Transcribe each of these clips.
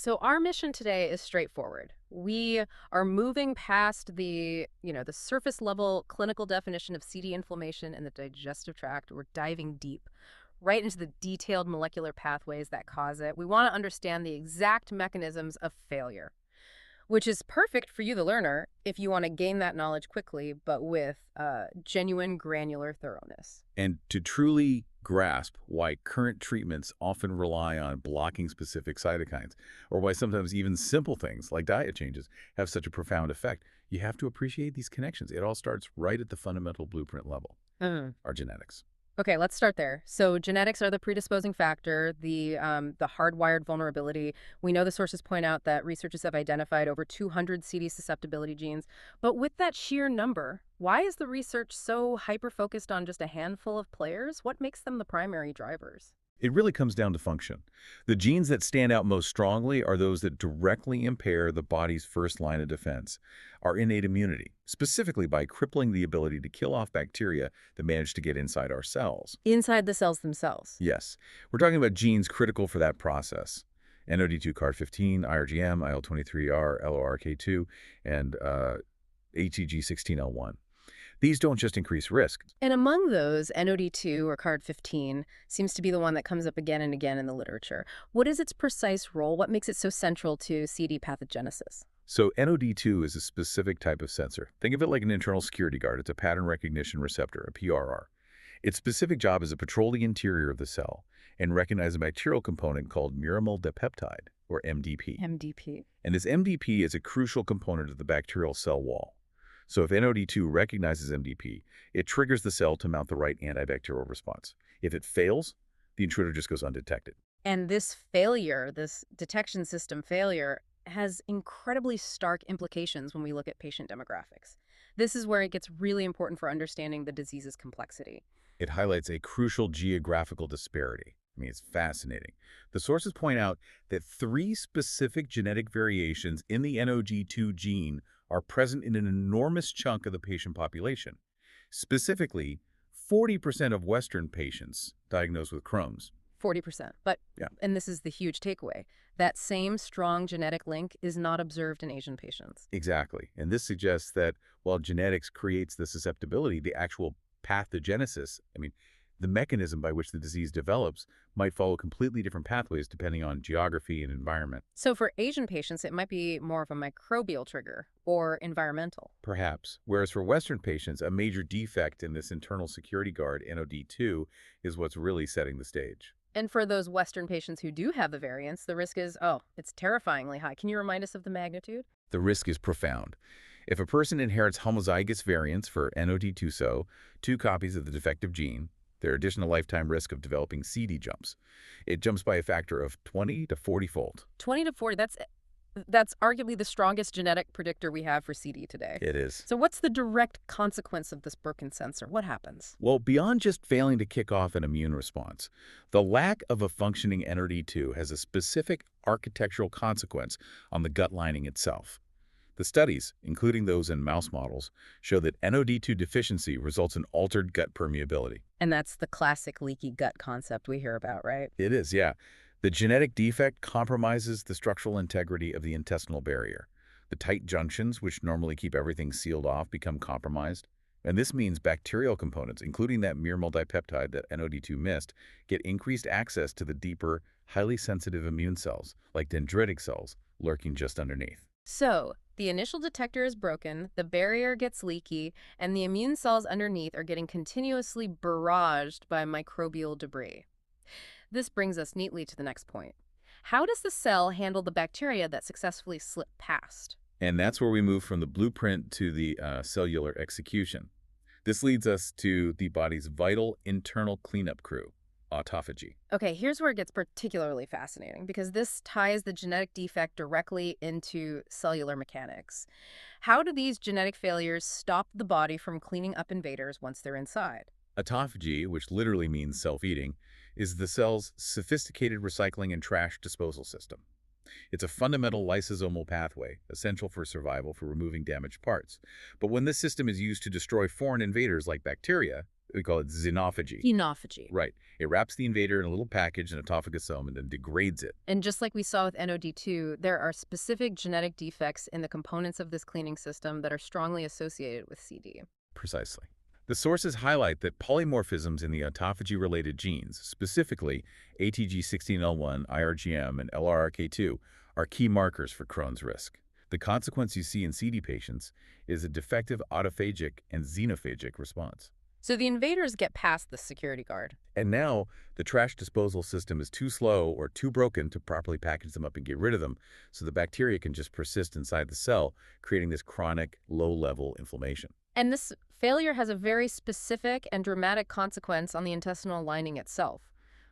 So our mission today is straightforward. We are moving past the surface level clinical definition of CD inflammation in the digestive tract. We're diving deep right into the detailed molecular pathways that cause it. We want to understand the exact mechanisms of failure, which is perfect for you, the learner, if you want to gain that knowledge quickly, but with genuine granular thoroughness. And to truly grasp why current treatments often rely on blocking specific cytokines, or why sometimes even simple things like diet changes have such a profound effect, you have to appreciate these connections. It all starts right at the fundamental blueprint level, our genetics. Okay, let's start there. So genetics are the predisposing factor, the hardwired vulnerability. We know the sources point out that researchers have identified over 200 CD susceptibility genes. But with that sheer number, why is the research so hyper-focused on just a handful of players? What makes them the primary drivers? It really comes down to function. The genes that stand out most strongly are those that directly impair the body's first line of defense, our innate immunity, specifically by crippling the ability to kill off bacteria that manage to get inside our cells. Inside the cells themselves. Yes, we're talking about genes critical for that process. NOD2 CARD15, IRGM, IL-23R, LORK2, and HEG16L1. These don't just increase risk. And among those, NOD2 or CARD15 seems to be the one that comes up again and again in the literature. What is its precise role? What makes it so central to CD pathogenesis? So NOD2 is a specific type of sensor. Think of it like an internal security guard. It's a pattern recognition receptor, a PRR. Its specific job is to patrol the interior of the cell and recognize a bacterial component called muramyl dipeptide, or MDP. MDP. And this MDP is a crucial component of the bacterial cell wall. So if NOD2 recognizes MDP, it triggers the cell to mount the right antibacterial response. If it fails, the intruder just goes undetected. And this failure, this detection system failure, has incredibly stark implications when we look at patient demographics. This is where it gets really important for understanding the disease's complexity. It highlights a crucial geographical disparity. I mean, it's fascinating. The sources point out that 3 specific genetic variations in the NOD2 gene are present in an enormous chunk of the patient population. Specifically, 40% of Western patients diagnosed with Crohn's. 40%. But, Yeah. and this is the huge takeaway, that same strong genetic link is not observed in Asian patients. Exactly. And this suggests that while genetics creates the susceptibility, the actual pathogenesis, the mechanism by which the disease develops, might follow completely different pathways depending on geography and environment. So for Asian patients, it might be more of a microbial trigger or environmental. Perhaps. Whereas for Western patients, a major defect in this internal security guard, NOD2, is what's really setting the stage. And for those Western patients who do have the variants, the risk is, it's terrifyingly high. Can you remind us of the magnitude? The risk is profound. If a person inherits homozygous variants for NOD2, 2 copies of the defective gene, their additional lifetime risk of developing CD jumps. It jumps by a factor of 20 to 40-fold. 20 to 40, that's arguably the strongest genetic predictor we have for CD today. It is. So what's the direct consequence of this broken sensor? What happens? Well, beyond just failing to kick off an immune response, the lack of a functioning NOD2 has a specific architectural consequence on the gut lining itself. The studies, including those in mouse models, show that NOD2 deficiency results in altered gut permeability. And that's the classic leaky gut concept we hear about, right? It is, yeah. The genetic defect compromises the structural integrity of the intestinal barrier. The tight junctions, which normally keep everything sealed off, become compromised. And this means bacterial components, including that muramyl dipeptide that NOD2 missed, get increased access to the deeper, highly sensitive immune cells, like dendritic cells, lurking just underneath. So, the initial detector is broken, the barrier gets leaky, and the immune cells underneath are getting continuously barraged by microbial debris. This brings us neatly to the next point. How does the cell handle the bacteria that successfully slip past? And that's where we move from the blueprint to the cellular execution. This leads us to the body's vital internal cleanup crew, autophagy. Okay, here's where it gets particularly fascinating because this ties the genetic defect directly into cellular mechanics. How do these genetic failures stop the body from cleaning up invaders once they're inside? Autophagy, which literally means self-eating, is the cell's sophisticated recycling and trash disposal system. It's a fundamental lysosomal pathway, essential for survival for removing damaged parts. But when this system is used to destroy foreign invaders like bacteria, we call it xenophagy. Enophagy. Right. It wraps the invader in a little package, an autophagosome, and then degrades it. And just like we saw with NOD2, there are specific genetic defects in the components of this cleaning system that are strongly associated with CD. Precisely. The sources highlight that polymorphisms in the autophagy-related genes, specifically ATG16L1, IRGM, and LRRK2, are key markers for Crohn's risk. The consequence you see in CD patients is a defective autophagic and xenophagic response. So the invaders get past the security guard. And now, the trash disposal system is too slow or too broken to properly package them up and get rid of them, so the bacteria can just persist inside the cell, creating this chronic, low-level inflammation. And this failure has a very specific and dramatic consequence on the intestinal lining itself,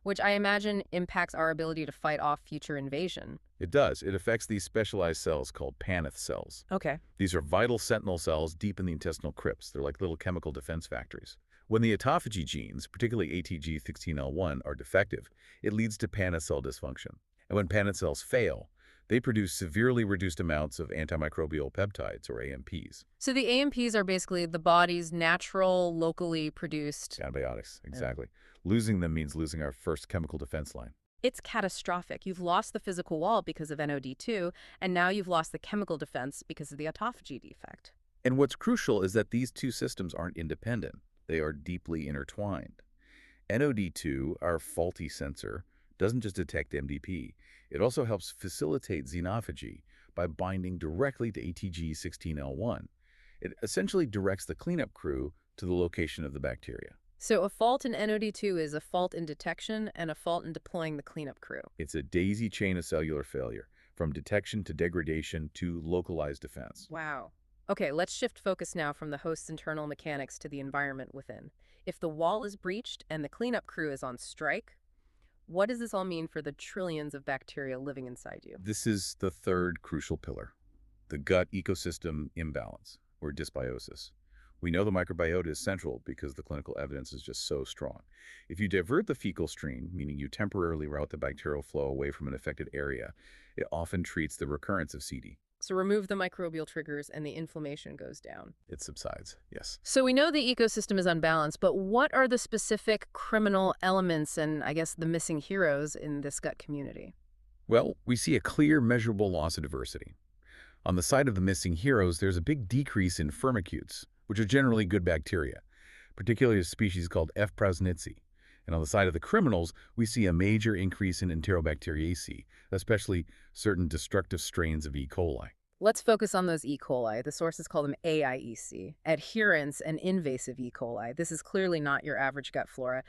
which I imagine impacts our ability to fight off future invasion. It does. It affects these specialized cells called Paneth cells. Okay. These are vital sentinel cells deep in the intestinal crypts. They're like little chemical defense factories. When the autophagy genes, particularly ATG16L1, are defective, it leads to Paneth cell dysfunction. And when Paneth cells fail, they produce severely reduced amounts of antimicrobial peptides, or AMPs. So the AMPs are basically the body's natural, locally produced Antibiotics, exactly. Losing them means losing our first chemical defense line. It's catastrophic. You've lost the physical wall because of NOD2, and now you've lost the chemical defense because of the autophagy defect. And what's crucial is that these two systems aren't independent. They are deeply intertwined. NOD2, our faulty sensor, doesn't just detect MDP. It also helps facilitate xenophagy by binding directly to ATG16L1. It essentially directs the cleanup crew to the location of the bacteria. So a fault in NOD2 is a fault in detection and a fault in deploying the cleanup crew. It's a daisy chain of cellular failure, from detection to degradation to localized defense. Wow. Okay, let's shift focus now from the host's internal mechanics to the environment within. If the wall is breached and the cleanup crew is on strike, what does this all mean for the trillions of bacteria living inside you? This is the third crucial pillar, the gut ecosystem imbalance, or dysbiosis. We know the microbiota is central because the clinical evidence is just so strong. If you divert the fecal stream, meaning you temporarily route the bacterial flow away from an affected area, it often treats the recurrence of CD. So remove the microbial triggers and the inflammation goes down. It subsides, yes. So we know the ecosystem is unbalanced, but what are the specific criminal elements and, I guess, the missing heroes in this gut community? Well, we see a clear, measurable loss of diversity. On the side of the missing heroes, there's a big decrease in Firmicutes, which are generally good bacteria, particularly a species called F-Prausnitzii. And on the side of the criminals, we see a major increase in Enterobacteriaceae, especially certain destructive strains of E. coli. Let's focus on those E. coli. The sources call them AIEC, adherents and invasive E. coli. This is clearly not your average gut flora.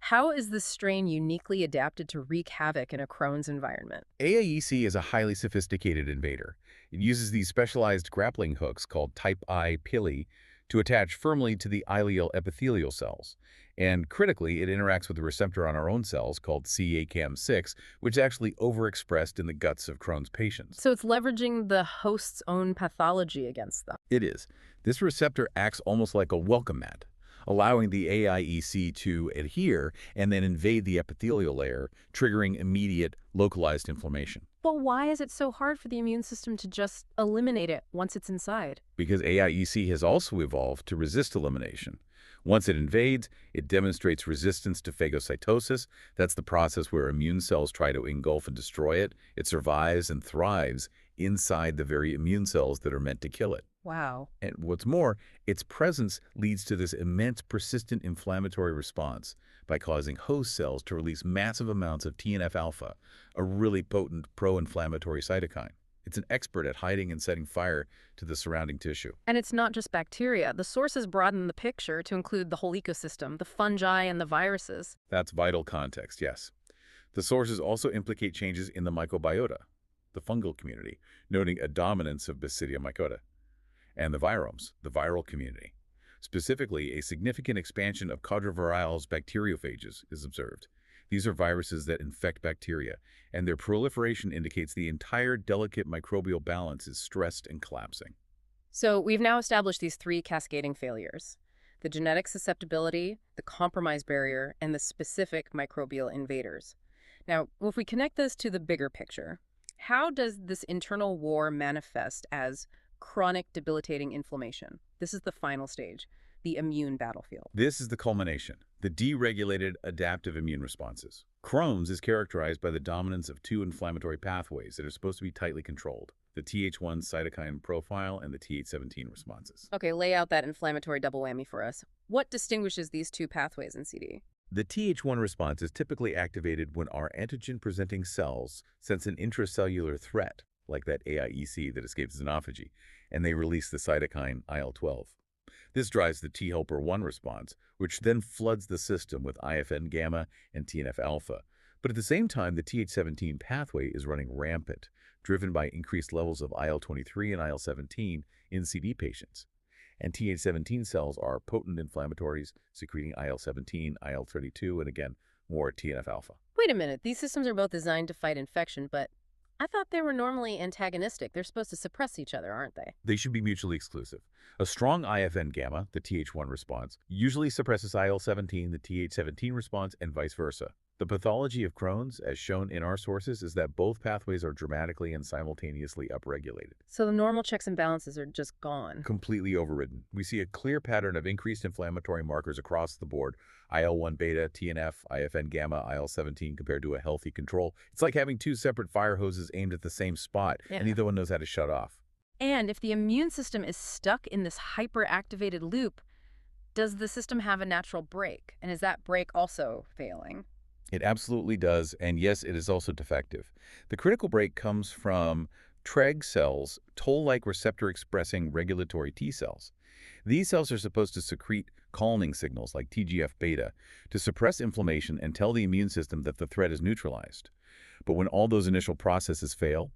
How is this strain uniquely adapted to wreak havoc in a Crohn's environment? AIEC is a highly sophisticated invader. It uses these specialized grappling hooks called type I pili to attach firmly to the ileal epithelial cells. And critically, it interacts with a receptor on our own cells called CACAM6, which is actually overexpressed in the guts of Crohn's patients. So it's leveraging the host's own pathology against them. It is. This receptor acts almost like a welcome mat, allowing the AIEC to adhere and then invade the epithelial layer, triggering immediate, localized inflammation. But why is it so hard for the immune system to just eliminate it once it's inside? Because AIEC has also evolved to resist elimination. Once it invades, it demonstrates resistance to phagocytosis. That's the process where immune cells try to engulf and destroy it. It survives and thrives inside the very immune cells that are meant to kill it. Wow. And what's more, its presence leads to this immense persistent inflammatory response by causing host cells to release massive amounts of TNF-α, a really potent pro-inflammatory cytokine. It's an expert at hiding and setting fire to the surrounding tissue. And it's not just bacteria. The sources broaden the picture to include the whole ecosystem, the fungi and the viruses. That's vital context, yes. The sources also implicate changes in the microbiota, the fungal community, noting a dominance of Basidia mycota, and the viromes, the viral community. Specifically, a significant expansion of quadrivirales bacteriophages is observed. These are viruses that infect bacteria, and their proliferation indicates the entire delicate microbial balance is stressed and collapsing. So we've now established these three cascading failures: the genetic susceptibility, the compromise barrier, and the specific microbial invaders. Now, if we connect this to the bigger picture, How does this internal war manifest as chronic debilitating inflammation? This is the final stage, the immune battlefield. This is the culmination, the deregulated adaptive immune responses. Crohn's is characterized by the dominance of two inflammatory pathways that are supposed to be tightly controlled, the Th1 cytokine profile and the Th17 responses. Okay, lay out that inflammatory double whammy for us. What distinguishes these two pathways in CD? The Th1 response is typically activated when our antigen-presenting cells sense an intracellular threat, like that AIEC that escapes an autophagy, and they release the cytokine IL-12. This drives the T helper 1 response, which then floods the system with IFN-γ and TNF-α. But at the same time, the Th17 pathway is running rampant, driven by increased levels of IL-23 and IL-17 in CD patients. And Th17 cells are potent inflammatories, secreting IL-17, IL-32, and again, more TNF-α. Wait a minute, these systems are both designed to fight infection, but I thought they were normally antagonistic. They're supposed to suppress each other, aren't they? They should be mutually exclusive. A strong IFN-γ, the Th1 response, usually suppresses IL-17, the Th17 response, and vice versa. The pathology of Crohn's, as shown in our sources, is that both pathways are dramatically and simultaneously upregulated. So the normal checks and balances are just gone. Completely overridden. We see a clear pattern of increased inflammatory markers across the board. IL-1 beta, TNF, IFN-γ, IL-17 compared to a healthy control. It's like having two separate fire hoses aimed at the same spot, and neither one knows how to shut off. And if the immune system is stuck in this hyperactivated loop, does the system have a natural break? And is that break also failing? It absolutely does, and yes, it is also defective. The critical break comes from Treg cells, toll-like receptor-expressing regulatory T cells. These cells are supposed to secrete calming signals like TGF-beta to suppress inflammation and tell the immune system that the threat is neutralized. But when all those initial processes fail,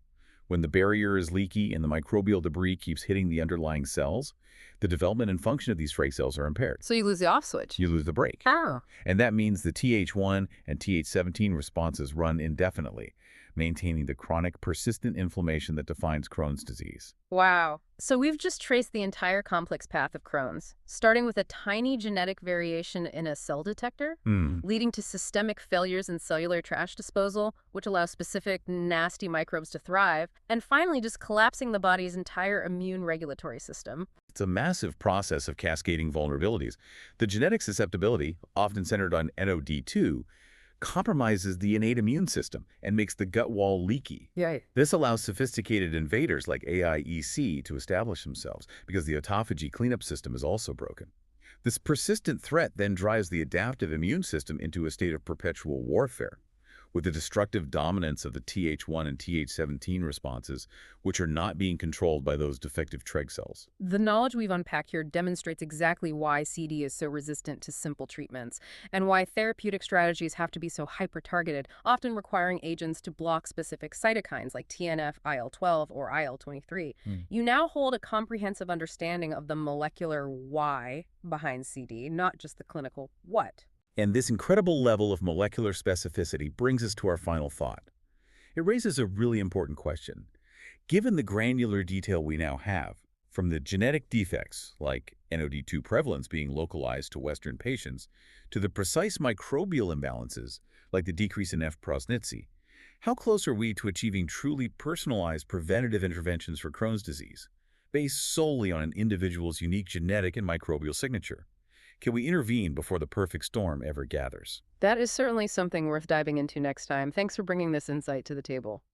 when the barrier is leaky and the microbial debris keeps hitting the underlying cells, the development and function of these Treg cells are impaired. So you lose the off switch. You lose the brake. Oh. And that means the Th1 and Th17 responses run indefinitely, maintaining the chronic, persistent inflammation that defines Crohn's disease. Wow. So we've just traced the entire complex path of Crohn's, starting with a tiny genetic variation in a cell detector, leading to systemic failures in cellular trash disposal, which allows specific nasty microbes to thrive, and finally just collapsing the body's entire immune regulatory system. It's a massive process of cascading vulnerabilities. The genetic susceptibility, often centered on NOD2, compromises the innate immune system and makes the gut wall leaky. Yeah. This allows sophisticated invaders like AIEC to establish themselves because the autophagy cleanup system is also broken. This persistent threat then drives the adaptive immune system into a state of perpetual warfare, with the destructive dominance of the Th1 and Th17 responses, which are not being controlled by those defective Treg cells. The knowledge we've unpacked here demonstrates exactly why CD is so resistant to simple treatments, and why therapeutic strategies have to be so hyper-targeted, often requiring agents to block specific cytokines like TNF, IL-12, or IL-23. You now hold a comprehensive understanding of the molecular why behind CD, not just the clinical what. And this incredible level of molecular specificity brings us to our final thought. It raises a really important question. Given the granular detail we now have, from the genetic defects, like NOD2 prevalence being localized to Western patients, to the precise microbial imbalances, like the decrease in F. prosnitzi, how close are we to achieving truly personalized preventative interventions for Crohn's disease, based solely on an individual's unique genetic and microbial signature? Can we intervene before the perfect storm ever gathers? That is certainly something worth diving into next time. Thanks for bringing this insight to the table.